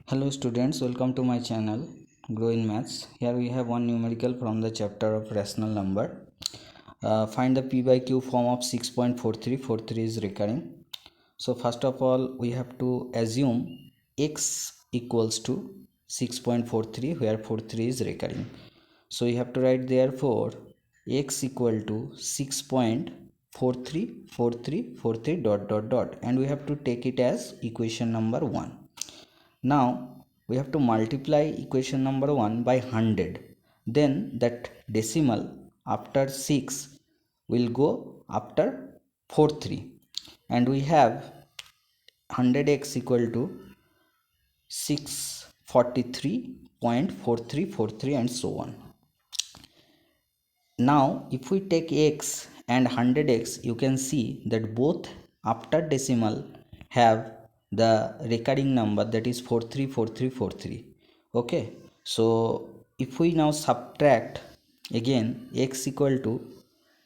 Hello students, welcome to my channel Grow in Maths. Here we have one numerical from the chapter of rational number. Find the p by q form of 6.4343 is recurring. So first of all we have to assume x equals to 6.43 where 43 is recurring. So you have to write therefore x equal to 6.434343 dot and we have to take it as equation number 1. Now we have to multiply equation number 1 by 100. Then that decimal after 6 will go after 43. And we have 100x equal to 643.4343 and so on. Now if we take x and 100x, you can see that both after decimal have the recurring number, that is 434343. Okay, so if we now subtract again x equal to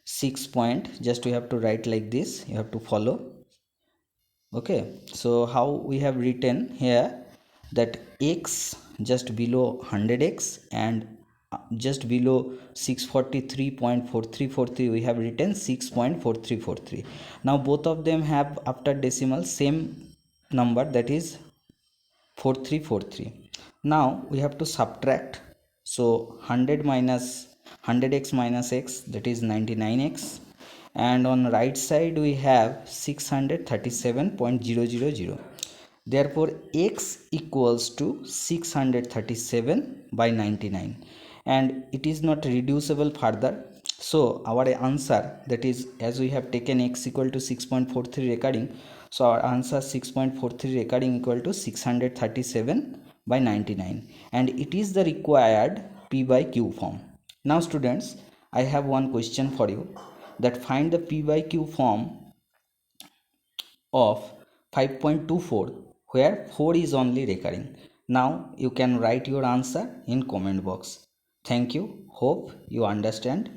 6 point, just we have to write like this, you have to follow. Okay, so how we have written here that x just below 100x and just below 643.4343 we have written 6.4343. Now both of them have after decimal same number, that is 4343. Now we have to subtract, so 100x minus x, that is 99x, and on right side we have 637.000. Therefore x equals to 637 by 99 and it is not reducible further. So our answer, that is, as we have taken x equal to 6.43 recurring, so our answer 6.43 recurring equal to 637 by 99 and it is the required p by q form. Now students, I have one question for you, that find the p by q form of 5.24 where 4 is only recurring. Now you can write your answer in comment box. Thank you. Hope you understand.